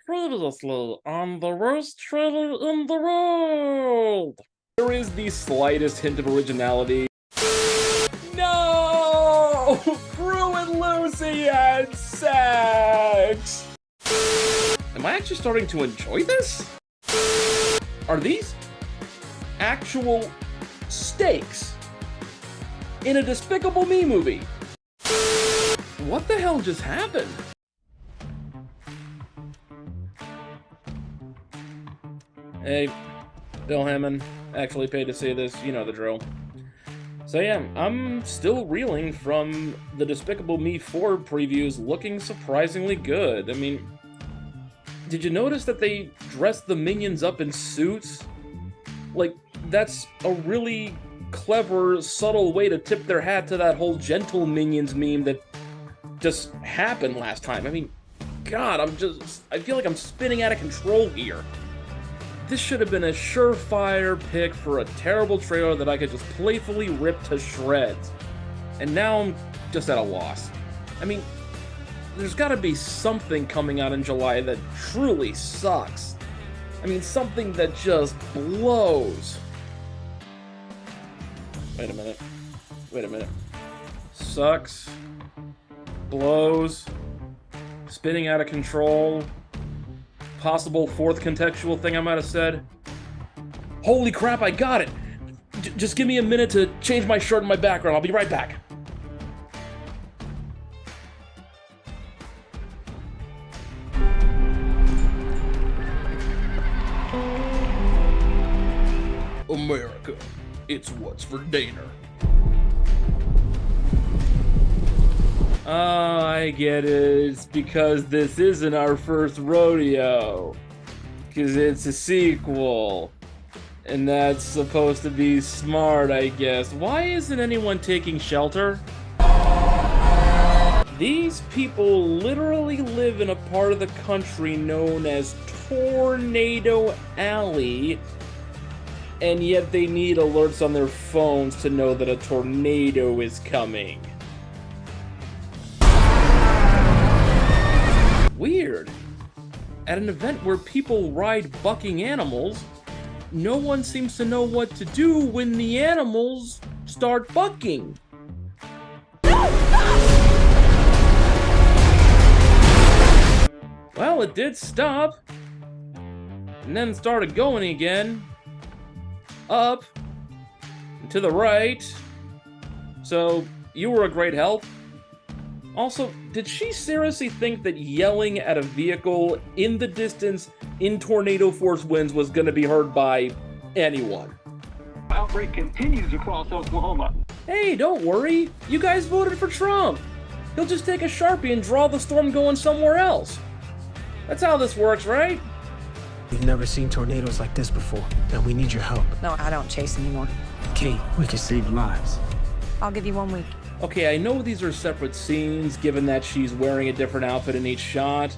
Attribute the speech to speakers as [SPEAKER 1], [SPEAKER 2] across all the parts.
[SPEAKER 1] Previously on the worst trailer in the world. There is the slightest hint of originality. No! Prue and Lucy had sex! Am I actually starting to enjoy this? Are these actual stakes in a Despicable Me movie? What the hell just happened? Hey, Bill Hammond, actually paid to see this, you know the drill. So yeah, I'm still reeling from the Despicable Me 4 previews looking surprisingly good. I mean, did you notice that they dressed the Minions up in suits? Like, that's a really clever, subtle way to tip their hat to that whole gentle Minions meme that just happened last time. I mean, God, I feel like I'm spinning out of control here. This should have been a surefire pick for a terrible trailer that I could just playfully rip to shreds. And now I'm just at a loss. I mean, there's gotta be something coming out in July that truly sucks. I mean, something that just blows. Wait a minute. Sucks. Blows. Spinning out of control. Possible fourth contextual thing I might have said. Holy crap, I got it! Just give me a minute to change my shirt and my background. I'll be right back. America, it's what's for dinner. Oh, I get it. It's because this isn't our first rodeo. Because it's a sequel. And that's supposed to be smart, I guess. Why isn't anyone taking shelter? These people literally live in a part of the country known as Tornado Alley. And yet they need alerts on their phones to know that a tornado is coming. Weird. At an event where people ride bucking animals, no one seems to know what to do when the animals start bucking. Well, it did stop. And then started going again. Up. And to the right. So, you were a great help. Also, did she seriously think that yelling at a vehicle in the distance in tornado force winds was going to be heard by anyone?
[SPEAKER 2] Outbreak continues across Oklahoma.
[SPEAKER 1] Hey, don't worry. You guys voted for Trump. He'll just take a Sharpie and draw the storm going somewhere else. That's how this works, right?
[SPEAKER 3] We've never seen tornadoes like this before, and we need your help.
[SPEAKER 4] No, I don't chase anymore.
[SPEAKER 3] Kate, we can save lives.
[SPEAKER 4] I'll give you 1 week.
[SPEAKER 1] Okay, I know these are separate scenes, given that she's wearing a different outfit in each shot,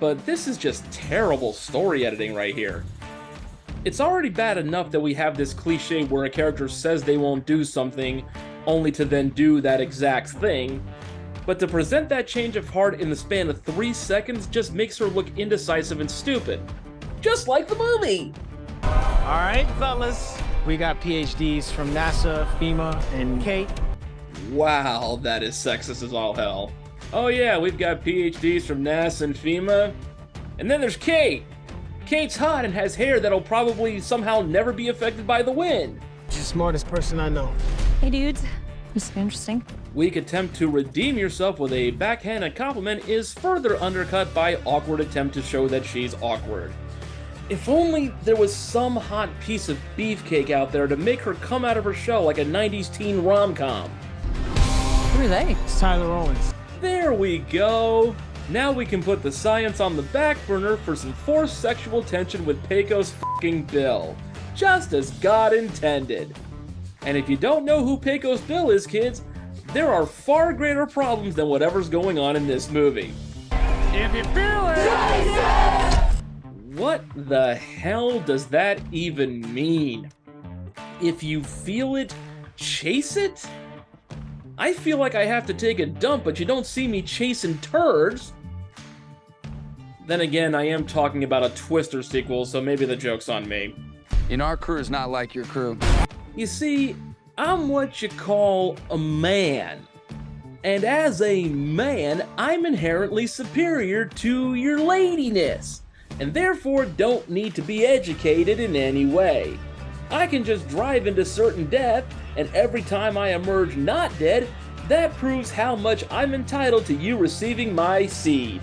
[SPEAKER 1] but this is just terrible story editing right here. It's already bad enough that we have this cliche where a character says they won't do something, only to then do that exact thing, but to present that change of heart in the span of 3 seconds just makes her look indecisive and stupid. Just like the movie!
[SPEAKER 3] Alright, fellas. We got PhDs from NASA, FEMA, and Kate.
[SPEAKER 1] Wow, that is sexist as all hell. Oh yeah, we've got PhDs from NASA and FEMA. And then there's Kate. Kate's hot and has hair that'll probably somehow never be affected by the wind.
[SPEAKER 3] She's the smartest person I know.
[SPEAKER 4] Hey, dudes. This is interesting.
[SPEAKER 1] Weak attempt to redeem yourself with a backhanded compliment is further undercut by awkward attempt to show that she's awkward. If only there was some hot piece of beefcake out there to make her come out of her shell like a 90s teen rom-com.
[SPEAKER 4] Who are they?
[SPEAKER 3] It's Tyler Owens.
[SPEAKER 1] There we go! Now we can put the science on the back burner for some forced sexual tension with Pecos f***ing Bill. Just as God intended. And if you don't know who Pecos Bill is, kids, there are far greater problems than whatever's going on in this movie.
[SPEAKER 3] If you feel it!
[SPEAKER 1] What the hell does that even mean? If you feel it, chase it? I feel like I have to take a dump, but you don't see me chasing turds. Then again, I am talking about a Twister sequel, so maybe the joke's on me.
[SPEAKER 5] And our crew is not like your crew.
[SPEAKER 1] You see, I'm what you call a man. And as a man, I'm inherently superior to your ladiness, and therefore don't need to be educated in any way. I can just drive into certain death, and every time I emerge not dead, that proves how much I'm entitled to you receiving my seed.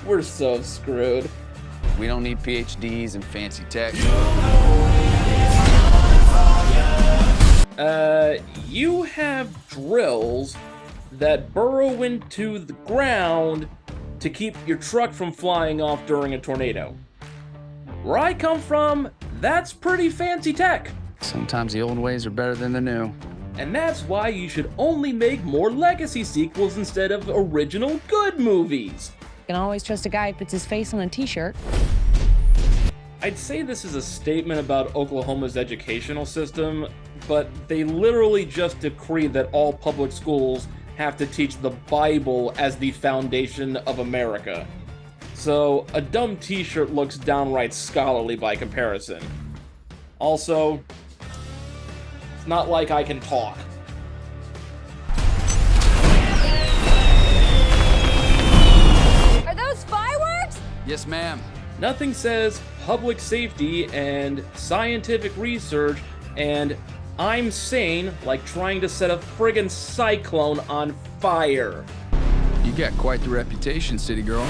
[SPEAKER 1] We're so screwed.
[SPEAKER 5] We don't need PhDs and fancy tech.
[SPEAKER 1] You have drills that burrow into the ground to keep your truck from flying off during a tornado. Where I come from, that's pretty fancy tech.
[SPEAKER 5] Sometimes the old ways are better than the new.
[SPEAKER 1] And that's why you should only make more legacy sequels instead of original good movies.
[SPEAKER 4] You can always trust a guy who puts his face on a t-shirt.
[SPEAKER 1] I'd say this is a statement about Oklahoma's educational system, but they literally just decree that all public schools have to teach the Bible as the foundation of America. So a dumb t-shirt looks downright scholarly by comparison. Also, it's not like I can talk.
[SPEAKER 4] Are those fireworks?
[SPEAKER 5] Yes, ma'am.
[SPEAKER 1] Nothing says public safety and scientific research and I'm sane like trying to set a friggin' cyclone on fire.
[SPEAKER 5] You got quite the reputation, city girl.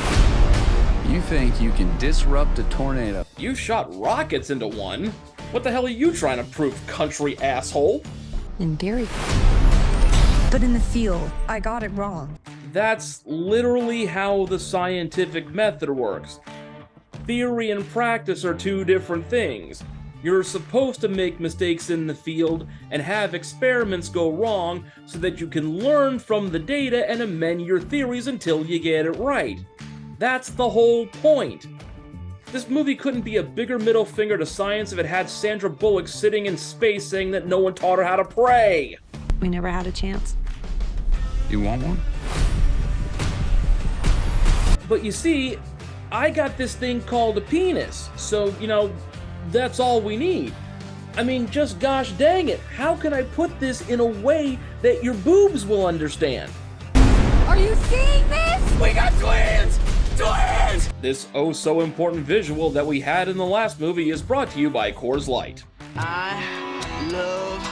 [SPEAKER 5] You think you can disrupt a tornado?
[SPEAKER 1] You shot rockets into one. What the hell are you trying to prove, country asshole?
[SPEAKER 4] In theory. But in the field, I got it wrong.
[SPEAKER 1] That's literally how the scientific method works. Theory and practice are two different things. You're supposed to make mistakes in the field and have experiments go wrong so that you can learn from the data and amend your theories until you get it right. That's the whole point. This movie couldn't be a bigger middle finger to science if it had Sandra Bullock sitting in space saying that no one taught her how to pray.
[SPEAKER 4] We never had a chance.
[SPEAKER 5] You want one?
[SPEAKER 1] But you see, I got this thing called a penis, so, that's all we need. I mean, just gosh dang it, how can I put this in a way that your boobs will understand?
[SPEAKER 4] Are you seeing this?
[SPEAKER 1] We got twins! Twins! This oh so important visual that we had in the last movie is brought to you by Coors Light.
[SPEAKER 6] I love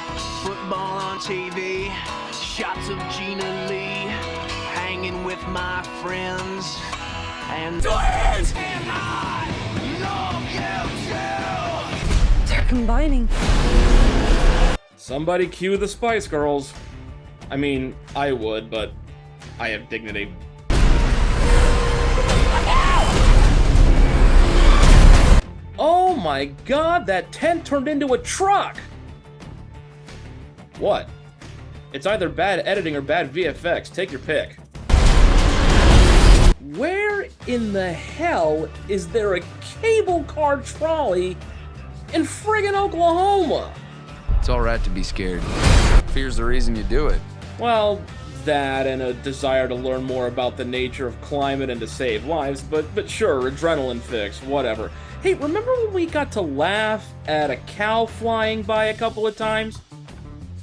[SPEAKER 6] football on TV, shots of Gina Lee, hanging with my friends, and
[SPEAKER 1] Twins!
[SPEAKER 6] And I love you too!
[SPEAKER 4] They're combining.
[SPEAKER 1] Somebody cue the Spice Girls. I mean, I would, but I have dignity. Oh my god, that tent turned into a truck! What? It's either bad editing or bad VFX, take your pick. Where in the hell is there a cable car trolley in friggin' Oklahoma?
[SPEAKER 5] It's all right to be scared. Fear's the reason you do it.
[SPEAKER 1] Well, that and a desire to learn more about the nature of climate and to save lives, but sure, adrenaline fix, whatever. Hey, remember when we got to laugh at a cow flying by a couple of times?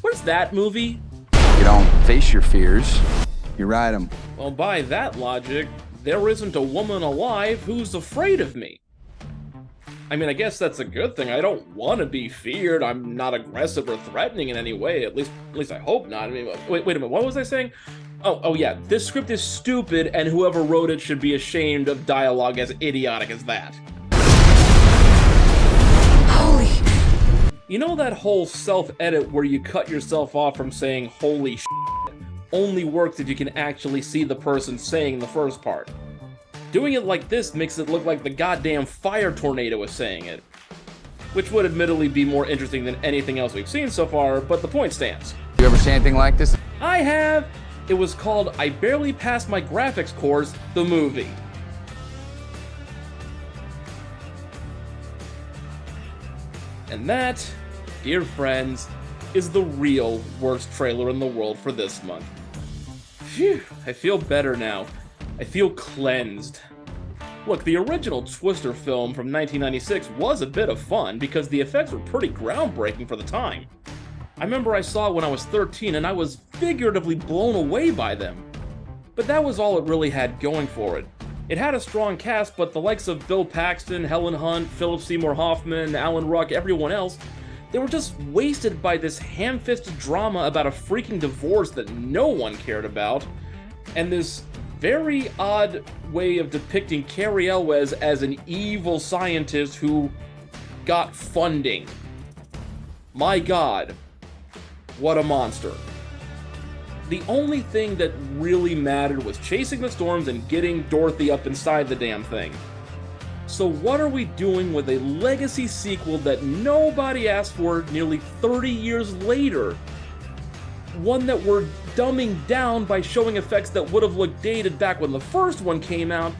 [SPEAKER 1] Where's that movie?
[SPEAKER 5] You don't face your fears, you ride them.
[SPEAKER 1] Well, by that logic, there isn't a woman alive who's afraid of me. I mean, I guess that's a good thing. I don't want to be feared. I'm not aggressive or threatening in any way. At least I hope not. I mean, wait a minute. What was I saying? Oh yeah. This script is stupid, and whoever wrote it should be ashamed of dialogue as idiotic as that.
[SPEAKER 4] Holy.
[SPEAKER 1] You know that whole self-edit where you cut yourself off from saying "holy shit" only works if you can actually see the person saying the first part. Doing it like this makes it look like the goddamn fire tornado is saying it. Which would admittedly be more interesting than anything else we've seen so far, but the point stands.
[SPEAKER 5] You ever see anything like this?
[SPEAKER 1] I have! It was called I Barely Passed My Graphics Course, the movie. And that, dear friends, is the real worst trailer in the world for this month. Phew, I feel better now. I feel cleansed. Look, the original Twister film from 1996 was a bit of fun because the effects were pretty groundbreaking for the time. I remember I saw it when I was 13 and I was figuratively blown away by them. But that was all it really had going for it. It had a strong cast, but the likes of Bill Paxton, Helen Hunt, Philip Seymour Hoffman, Alan Ruck, everyone else, they were just wasted by this ham-fisted drama about a freaking divorce that no one cared about, and this very odd way of depicting Cary Elwes as an evil scientist who got funding. My God, what a monster. The only thing that really mattered was chasing the storms and getting Dorothy up inside the damn thing. So what are we doing with a legacy sequel that nobody asked for nearly 30 years later? One that we're dumbing down by showing effects that would have looked dated back when the first one came out,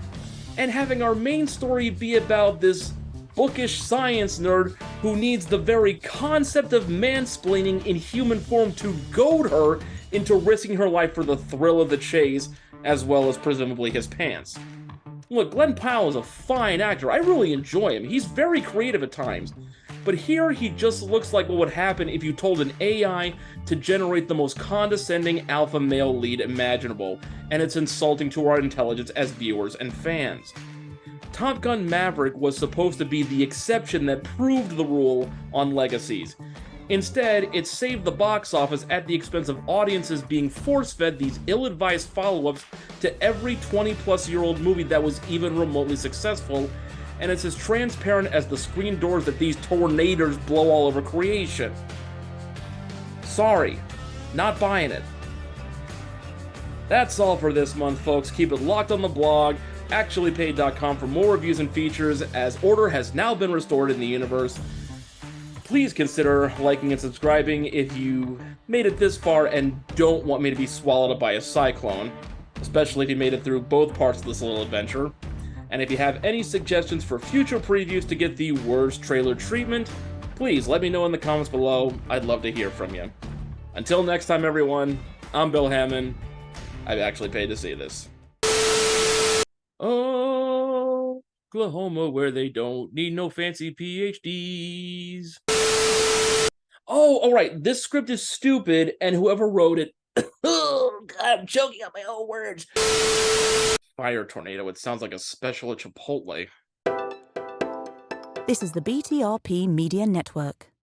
[SPEAKER 1] and having our main story be about this bookish science nerd who needs the very concept of mansplaining in human form to goad her into risking her life for the thrill of the chase, as well as presumably his pants. Look, Glenn Powell is a fine actor. I really enjoy him. He's very creative at times. But here he just looks like what would happen if you told an AI to generate the most condescending alpha male lead imaginable, and it's insulting to our intelligence as viewers and fans. Top Gun Maverick was supposed to be the exception that proved the rule on legacies. Instead, it saved the box office at the expense of audiences being force-fed these ill-advised follow-ups to every 20-plus-year-old movie that was even remotely successful, and it's as transparent as the screen doors that these tornadoes blow all over creation. Sorry, not buying it. That's all for this month, folks. Keep it locked on the blog, actuallypaid.com, for more reviews and features, as order has now been restored in the universe. Please consider liking and subscribing if you made it this far and don't want me to be swallowed up by a cyclone, especially if you made it through both parts of this little adventure. And if you have any suggestions for future previews to get the worst trailer treatment, please let me know in the comments below. I'd love to hear from you. Until next time, everyone, I'm Bill Hammond. I've actually paid to see this. Oklahoma, where they don't need no fancy PhDs. Oh, all right. This script is stupid, and whoever wrote it, oh God, I'm choking on my own words. Fire tornado. It sounds like a special at Chipotle.
[SPEAKER 7] This is the BTRP Media Network.